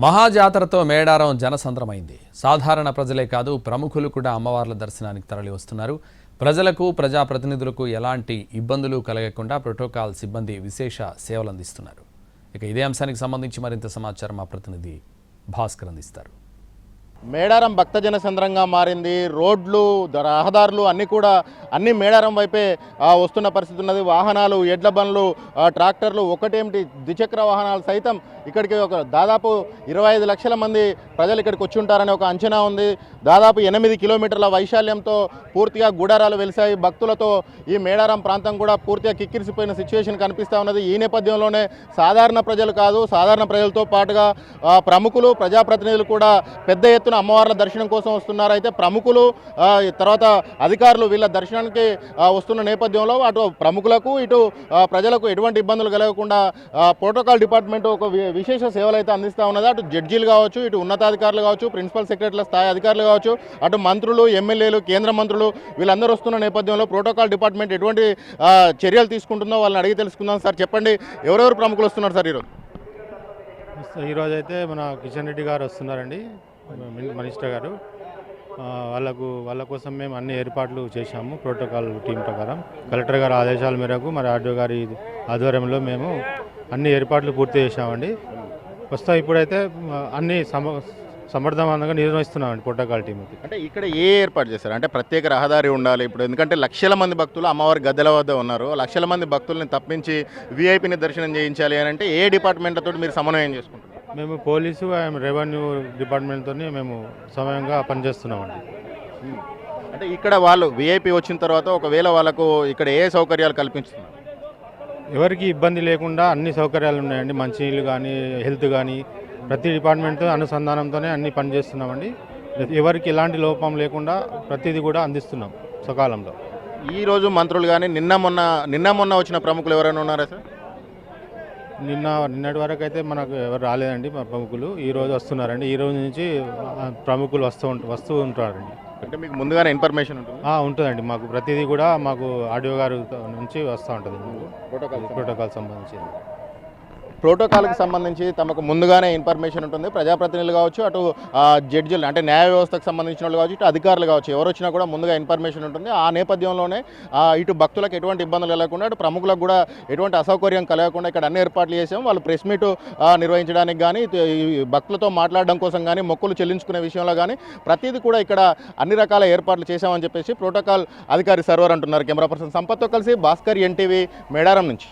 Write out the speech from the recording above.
మహాజాతరతో మేడారం జనసంద్రమైంది. సాధారణ ప్రజలే కాదు ప్రముఖులు కూడా అమ్మవార్ల దర్శనానికి తరలి వస్తున్నారు. ప్రజలకు ప్రజాప్రతినిధులకు ఎలాంటి ఇబ్బందులు కలగకుండా ప్రోటోకాల్ సిబ్బంది విశేష సేవలు అందిస్తున్నారు. ఇక ఇదే అంశానికి సంబంధించి మరింత సమాచారం మా ప్రతినిధి భాస్కర్ అందిస్తారు. మేడారం భక్తజన సంద్రంగా మారింది. రోడ్లు, రహదారులు అన్ని మేడారం వైపే వస్తున్న పరిస్థితి ఉన్నది. వాహనాలు, ఎడ్ల బండ్లు, ట్రాక్టర్లు, ఒకటేమిటి ద్విచక్ర వాహనాలు సైతం ఇక్కడికి దాదాపు 25 లక్షల మంది ప్రజలు ఇక్కడికి వచ్చి ఉంటారని ఒక అంచనా ఉంది. దాదాపు 8 కిలోమీటర్ల వైశాల్యంతో పూర్తిగా గుడారాలు వెలిశాయి. భక్తులతో ఈ మేడారం ప్రాంతం కూడా పూర్తిగా కిక్కిరిసిపోయిన సిచ్యువేషన్ కనిపిస్తూ ఉన్నది. ఈ నేపథ్యంలోనే సాధారణ ప్రజలు కాదు, సాధారణ ప్రజలతో పాటుగా ప్రముఖులు, ప్రజాప్రతినిధులు కూడా పెద్ద ఎత్తున అమ్మవార్ల దర్శనం కోసం వస్తున్నారు. అయితే ప్రముఖులు తర్వాత అధికారులు వీళ్ళ దర్శనానికి వస్తున్న నేపథ్యంలో అటు ప్రముఖులకు ఇటు ప్రజలకు ఎటువంటి ఇబ్బందులు కలగకుండా ప్రోటోకాల్ డిపార్ట్మెంట్ ఒక విశేష సేవలు అయితే అందిస్తూ ఉన్నది. అటు జడ్జీలు కావచ్చు, ఇటు ఉన్నతాధికారులు కావచ్చు, ప్రిన్సిపల్ సెక్రటరీల స్థాయి అధికారులు కావచ్చు, అటు మంత్రులు, ఎమ్మెల్యేలు, కేంద్ర మంత్రులు వీళ్ళందరూ వస్తున్న నేపథ్యంలో ప్రోటోకాల్ డిపార్ట్మెంట్ ఎటువంటి చర్యలు తీసుకుంటుందో వాళ్ళని అడిగి తెలుసుకుందాం. సార్ చెప్పండి, ఎవరెవరు ప్రముఖులు వస్తున్నారు సార్ ఈరోజు అయితే మన కిషన్ రెడ్డి గారు వస్తున్నారండి, మినిస్టర్ గారు. వాళ్ళ కోసం మేము అన్ని ఏర్పాట్లు చేశాము ప్రోటోకాల్ టీం ప్రకారం. కలెక్టర్ గారి ఆదేశాల మేరకు మరి ఆర్డీఓ గారి ఆధ్వర్యంలో మేము అన్ని ఏర్పాట్లు పూర్తి చేశామండి. ప్రస్తుతం ఇప్పుడైతే అన్ని సమర్థవంతంగా నిర్వహిస్తున్నామండి ప్రోటోకాల్ టీం. అంటే ఇక్కడ ఏర్పాటు చేశారు అంటే ప్రత్యేక రహదారి ఉండాలి ఇప్పుడు, ఎందుకంటే లక్షల మంది భక్తులు అమ్మవారి గద్దెల వద్ద ఉన్నారు. లక్షల మంది భక్తుల్ని తప్పించి వీఐపీని దర్శనం చేయించాలి అని అంటే ఏ డిపార్ట్మెంట్తో మీరు సమన్వయం చేసుకుంటారు? మేము పోలీసు, రెవెన్యూ డిపార్ట్మెంట్తో మేము సమయంగా పనిచేస్తున్నామండి. అంటే ఇక్కడ వాళ్ళు వీఐపీ వచ్చిన తర్వాత ఒకవేళ వాళ్ళకు ఇక్కడ ఏ సౌకర్యాలు కల్పిస్తున్నారు? ఎవరికి ఇబ్బంది లేకుండా అన్ని సౌకర్యాలు ఉన్నాయండి. మంచినీళ్ళు కానీ, హెల్త్ కానీ ప్రతి డిపార్ట్మెంట్తో అనుసంధానంతోనే అన్ని పనిచేస్తున్నామండి. ఎవరికి ఎలాంటి లోపం లేకుండా ప్రతిదీ కూడా అందిస్తున్నాం సకాలంలో. ఈరోజు మంత్రులు కానీ నిన్న మొన్న వచ్చిన ప్రముఖులు ఎవరైనా ఉన్నారా సార్? నిన్నటి వరకు అయితే మనకు ఎవరు రాలేదండి మా ప్రముఖులు. ఈరోజు వస్తున్నారండి. ఈ రోజు నుంచి ప్రముఖులు వస్తూ ఉంటారండి. అంటే మీకు ముందుగానే ఇన్ఫర్మేషన్ ఉంటుంది? ఉంటుందండి. మాకు ప్రతిదీ కూడా మాకు ఆర్డీఓ గారు నుంచి వస్తూ ఉంటుంది. ప్రోటోకాల్ సంబంధించి ప్రోటోకాల్కి సంబంధించి తమకు ముందుగానే ఇన్ఫర్మేషన్ ఉంటుంది. ప్రజాప్రతినిధులు కావచ్చు, అటు జడ్జిలు అంటే న్యాయ వ్యవస్థకు సంబంధించిన వాళ్ళు కావచ్చు, ఇటు అధికారులు కావచ్చు, ఎవరు వచ్చినా కూడా ముందుగా ఇన్ఫర్మేషన్ ఉంటుంది. ఆ నేపథ్యంలోనే ఇటు భక్తులకు ఎటువంటి ఇబ్బందులు కలగకుండా, అటు ప్రముఖులకు కూడా ఎటువంటి అసౌకర్యం కలగకుండా ఇక్కడ అన్ని ఏర్పాట్లు చేసాం. వాళ్ళు ప్రెస్ మీట్ నిర్వహించడానికి కానీ, భక్తులతో మాట్లాడడం కోసం కానీ, మొక్కులు చెల్లించుకునే విషయంలో కానీ ప్రతిదీ కూడా ఇక్కడ అన్ని రకాల ఏర్పాట్లు చేశామని చెప్పేసి ప్రోటోకాల్ అధికారి సర్వర్ అంటున్నారు. కెమెరా పర్సన్ సంపత్తో కలిసి భాస్కర్, ఎన్టీవీ, మేడారం నుంచి.